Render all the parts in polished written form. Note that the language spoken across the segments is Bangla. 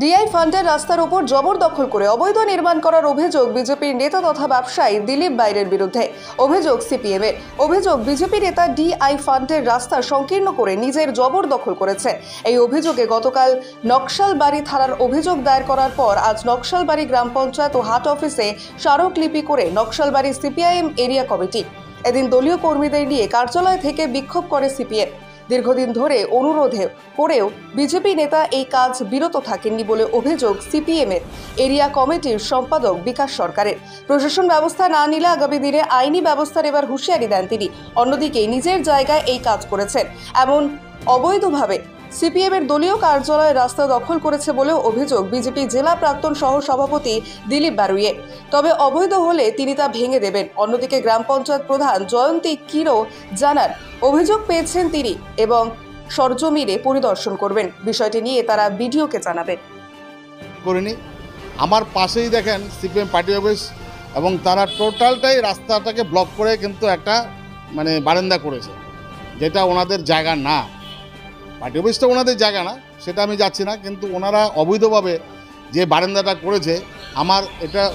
ডিআই ফান্ডের রাস্তার উপর জবরদখল করে অবৈধ নির্মাণ করার অভিযোগ বিজেপির নেতা তথা ব্যবসায়ী দিলীপ বাইরের বিরুদ্ধে। অভিযোগ সিপিএমের। অভিযোগ বিজেপি নেতা ডিআই ফান্ডের রাস্তা সংকীর্ণ করে নিজের জবরদখল করেছে। এই অভিযোগে গতকাল নকশালবাড়ি থানার অভিযোগ দায়ের করার পর আজ নকশালবাড়ি গ্রাম পঞ্চায়েত ও হাট অফিসে স্মারকলিপি করে নকশালবাড়ি সিপিআইএম এরিয়া কমিটি। এদিন দলীয় কর্মীদের নিয়ে কার্যালয় থেকে বিক্ষোভ করে সিপিএম। দীর্ঘদিন ধরে অনুরোধে করেও বিজেপি নেতা এই কাজ বিরত থাকেননি বলে অভিযোগ সিপিএমের এরিয়া কমিটির সম্পাদক বিকাশ সরকারের। প্রশাসন ব্যবস্থা না নিলে আগামী দিনে আইনি ব্যবস্থা নেবার হুঁশিয়ারি দেন তিনি। অন্যদিকে নিজের জায়গায় এই কাজ করেছেন এমন অবৈধভাবে সিপিএমের দলীয় কার্যালয়ে রাস্তা দখল করেছে বলেও অভিযোগ বিজেপি জেলা প্রাক্তন সহ সভাপতি দিলীপ বারুইয়ের। তবে অবৈধ হলে তিনি তা ভেঙে দেবেন। অন্যদিকে গ্রাম পঞ্চায়েত প্রধান জয়ন্তী কিরো জানান অভিযোগ পেয়েছেন তিনি এবং সরজমিনে পরিদর্শন করবেন। বিষয়টি নিয়ে তারা বিডিওকে জানাবেন। করিনি, আমার পাশেই দেখেন সিপিএম পার্টি অফিস এবং তারা টোটালটাই রাস্তাটাকে ব্লক করে কিন্তু একটা বারান্দা করেছে, যেটা ওনাদের জায়গা না। পার্টি অফিসটা ওনাদের জায়গা না, সেটা আমি যাচ্ছি না, কিন্তু ওনারা অবৈধভাবে যে বারান্দাটা করেছে আমার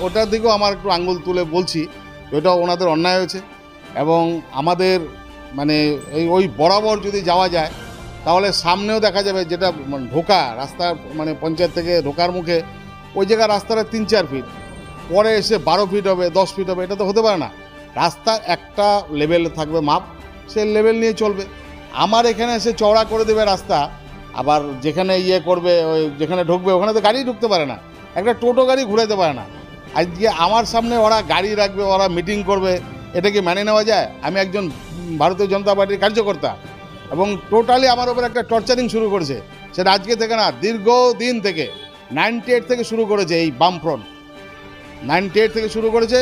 ওটার দিকেও আমার একটু আঙ্গুল তুলে বলছি এটা ওনাদের অন্যায় হয়েছে। এবং আমাদের ওই বরাবর যদি যাওয়া যায় তাহলে সামনেও দেখা যাবে যেটা ঢোকা রাস্তা পঞ্চায়েত থেকে ঢোকার মুখে ওই জায়গায় রাস্তাটা 3-4 ফিট, পরে এসে 12 ফিট হবে, 10 ফিট হবে, এটা তো হতে পারে না। রাস্তা একটা লেভেল থাকবে, মাপ, সে লেভেল নিয়ে চলবে। আমার এখানে এসে চওড়া করে দেবে রাস্তা, আবার যেখানে করবে ওই যেখানে ঢুকবে ওখানে তো গাড়ি ঢুকতে পারে না, একটা টোটো গাড়ি ঘুরাতে পারে না। আজকে আমার সামনে ওরা গাড়ি রাখবে, ওরা মিটিং করবে, এটা কি মেনে নেওয়া যায়? আমি একজন ভারতীয় জনতা পার্টির কার্যকর্তা এবং টোটালি আমার উপর একটা টর্চারিং শুরু করেছে। সেটা আজকে থেকে না, দীর্ঘদিন থেকে 98 থেকে শুরু করেছে। এই বামফ্রন্ট 98 থেকে শুরু করেছে,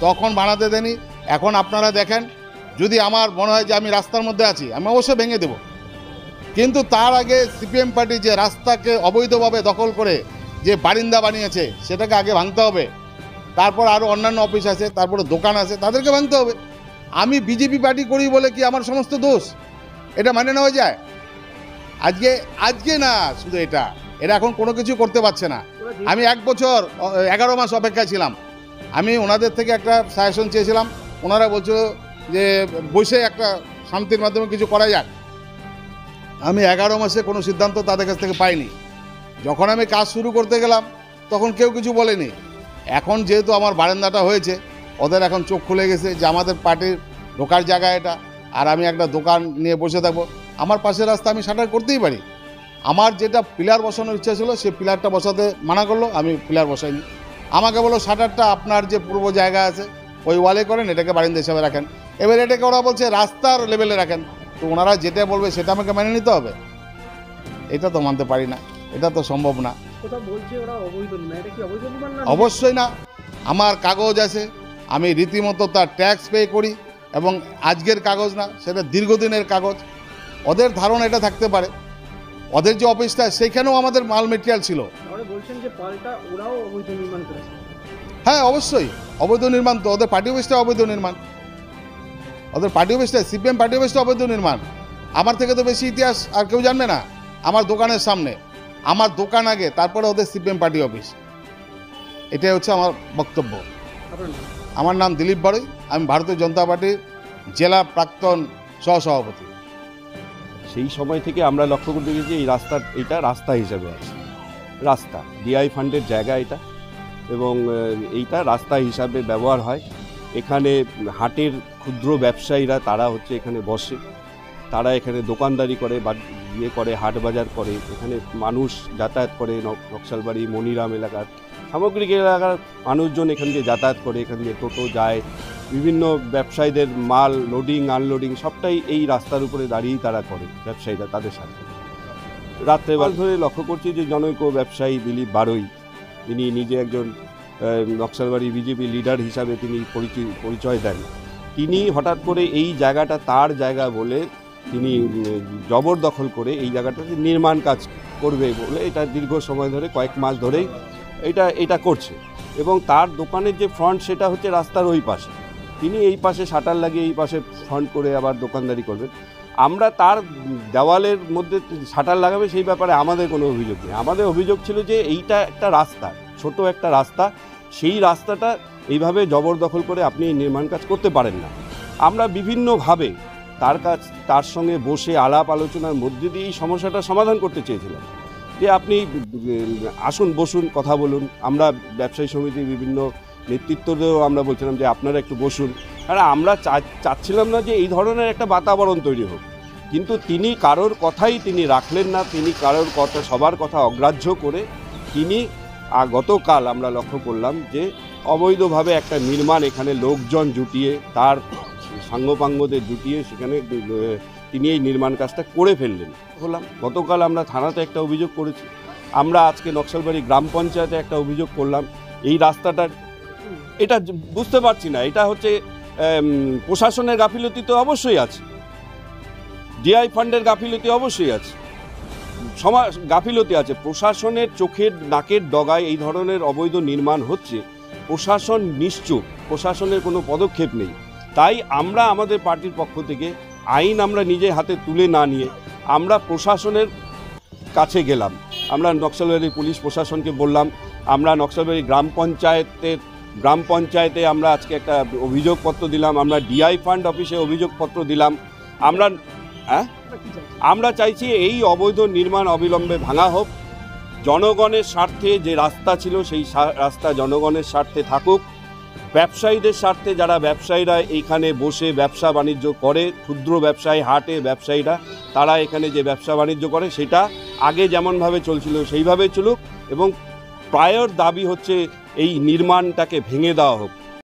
তখন বানাতে দেনি। এখন আপনারা দেখেন, যদি আমার মনে হয় যে আমি রাস্তার মধ্যে আছি, আমি অবশ্যই ভেঙে দেব। কিন্তু তার আগে সিপিএম পার্টি যে রাস্তাকে অবৈধভাবে দখল করে যে বারিন্দা বানিয়েছে সেটাকে আগে ভাঙতে হবে। তারপর আরও অন্যান্য অফিস আছে, তারপরে দোকান আছে, তাদেরকে ভাঙতে হবে। আমি বিজেপি পার্টি করি বলে কি আমার সমস্ত দোষ? এটা মানে নেওয়া যায়? আজকে না শুধু এরা এখন কোনো কিছু করতে পারছে না। আমি 1 বছর 11 মাস অপেক্ষায় ছিলাম। আমি ওনাদের থেকে একটা সাজেশন চেয়েছিলাম, ওনারা বলছিল যে বসে একটা শান্তির মাধ্যমে কিছু করা যাক। আমি 11 মাসে কোনো সিদ্ধান্ত তাদের কাছ থেকে পাইনি। যখন আমি কাজ শুরু করতে গেলাম তখন কেউ কিছু বলেনি। এখন যেহেতু আমার বারান্দাটা হয়েছে, ওদের এখন চোখ খুলে গেছে যে আমাদের পার্টির ঢোকার জায়গা এটা, আর আমি একটা দোকান নিয়ে বসে থাকবো। আমার পাশের রাস্তা আমি শাটার করতেই পারি। আমার যেটা পিলার বসানোর ইচ্ছা ছিল সে পিলারটা বসাতে মানা করলো, আমি পিলার বসাইনি। আমাকে বললো শাটারটা আপনার যে পূর্ব জায়গা আছে ওই ওয়ালে করেন, এটাকে বারিন্দা হিসাবে রাখেন। এবার এটাকে ওরা বলছে রাস্তার লেভেলে রাখেন। তো ওনারা যেটা বলবে সেটা আমাকে মেনে নিতে হবে? এটা তো মানতে পারি না, এটা তো সম্ভব না। অবশ্যই না, আমার কাগজ আছে, আমি রীতিমতো তার ট্যাক্স পে করি এবং আজকের কাগজ না, সেটা দীর্ঘদিনের কাগজ। ওদের ধারণা এটা থাকতে পারে, ওদের যে অফিসটা সেখানেও আমাদের মাল মেটেরিয়াল ছিল। হ্যাঁ, অবশ্যই অবৈধ নির্মাণ। তো ওদের পার্টি অফিসটা অবৈধ নির্মাণ, ওদের পার্টি অফিসটা সিপিএম পার্টি অফিসটা অবৈধ নির্মাণ। আমার থেকে তো বেশি ইতিহাস আর কেউ জানবে না। আমার দোকানের সামনে, আমার দোকান আগে, তারপরে ওদের সিপিএম পার্টি অফিস। এটাই হচ্ছে আমার বক্তব্য। আমার নাম দিলীপ বারুই, আমি ভারতীয় জনতা পার্টির জেলা প্রাক্তন সহসভাপতি। সেই সময় থেকে আমরা লক্ষ্য করতে গেছি এটা রাস্তা হিসাবে আছে। রাস্তা ডিআই ফান্ডের জায়গা এটা, এবং এইটা রাস্তা হিসাবে ব্যবহার হয়। এখানে হাটের ক্ষুদ্র ব্যবসায়ীরা তারা এখানে বসে, তারা এখানে দোকানদারি করে বা করে, হাট বাজার করে। এখানে মানুষ যাতায়াত করে, নকশালবাড়ি মনিরাম এলাকার সামগ্রিক এলাকার মানুষজন এখান দিয়ে যাতায়াত করে। এখান দিয়ে টোটো যায়, বিভিন্ন ব্যবসায়ীদের মাল লোডিং আনলোডিং সবটাই এই রাস্তার উপরে দাঁড়িয়েই তারা করে, ব্যবসায়ীরা তাদের সাথে। রাত্রেবেলা ধরে লক্ষ্য করছি যে জনৈক ব্যবসায়ী দিলীপ বারুই, তিনি নিজে একজন নকশালবাড়ি বিজেপি লিডার হিসাবে তিনি পরিচয় দেন। তিনি হঠাৎ করে এই জায়গাটা তার জায়গা বলে তিনি জবরদখল করে এই জায়গাটাতে নির্মাণ কাজ করবে বলে এটা দীর্ঘ সময় ধরে, কয়েক মাস ধরেই এটা করছে। এবং তার দোকানের যে ফ্রন্ট সেটা হচ্ছে রাস্তার ওই পাশে, তিনি এই পাশে শাটার লাগিয়ে এই পাশে ফ্রন্ট করে আবার দোকানদারি করবেন। আমরা তার দেওয়ালের মধ্যে শাটার লাগাবে সেই ব্যাপারে আমাদের কোনো অভিযোগ নেই। আমাদের অভিযোগ ছিল যে এইটা একটা রাস্তা, ছোট একটা রাস্তা, সেই রাস্তাটা এইভাবে জবরদখল করে আপনি নির্মাণ কাজ করতে পারেন না। আমরা বিভিন্নভাবে তার সঙ্গে বসে আলাপ আলোচনার মধ্যে দিয়ে এই সমস্যাটা সমাধান করতে চেয়েছিলাম যে আপনি আসুন, বসুন, কথা বলুন। আমরা ব্যবসায়ী সমিতির বিভিন্ন নেতৃত্বদেরও আমরা বলছিলাম যে আপনারা একটু বসুন। আর আমরা চাচ্ছিলাম না যে এই ধরনের একটা বাতাবরণ তৈরি হোক, কিন্তু তিনি কারোর কথাই তিনি রাখলেন না। তিনি কারোর কথা, সবার কথা অগ্রাহ্য করে তিনি গতকাল আমরা লক্ষ্য করলাম যে অবৈধভাবে একটা নির্মাণ, এখানে লোকজন জুটিয়ে, তার সাঙ্গপাঙ্গদের জুটিয়ে সেখানে তিনি এই নির্মাণ কাজটা করে ফেললেন। গতকাল আমরা থানাতে একটা অভিযোগ করেছি, আমরা আজকে নকশালবাড়ি গ্রাম পঞ্চায়েতে একটা অভিযোগ করলাম। এই রাস্তাটার এটা বুঝতে পারছি না, এটা হচ্ছে প্রশাসনের গাফিলতি তো অবশ্যই আছে, ডিআই ফান্ডের গাফিলতি অবশ্যই আছে, গাফিলতি আছে। প্রশাসনের চোখের নাকের ডগায় এই ধরনের অবৈধ নির্মাণ হচ্ছে, প্রশাসন নিশ্চুপ, প্রশাসনের কোনো পদক্ষেপ নেই। তাই আমরা আমাদের পার্টির পক্ষ থেকে আইন আমরা নিজে হাতে তুলে না নিয়ে আমরা প্রশাসনের কাছে গেলাম। আমরা নকশালবাড়ি পুলিশ প্রশাসনকে বললাম, আমরা নকশালবাড়ি গ্রাম পঞ্চায়েতে আমরা আজকে একটা অভিযোগপত্র দিলাম, আমরা ডিআই ফান্ড অফিসে অভিযোগপত্র দিলাম। আমরা চাইছি এই অবৈধ নির্মাণ অবিলম্বে ভাঙা হোক। জনগণের স্বার্থে যে রাস্তা ছিল সেই রাস্তা জনগণের স্বার্থে থাকুক। ব্যবসায়ীদের স্বার্থে, যারা ব্যবসায়ীরা এইখানে বসে ব্যবসা বাণিজ্য করে, ক্ষুদ্র ব্যবসায়ী, হাটে ব্যবসায়ীরা, তারা এখানে যে ব্যবসা বাণিজ্য করে সেটা আগে যেমনভাবে চলছিল সেইভাবে চলুক। এবং প্রায়র দাবি হচ্ছে এই নির্মাণটাকে ভেঙে দেওয়া হোক।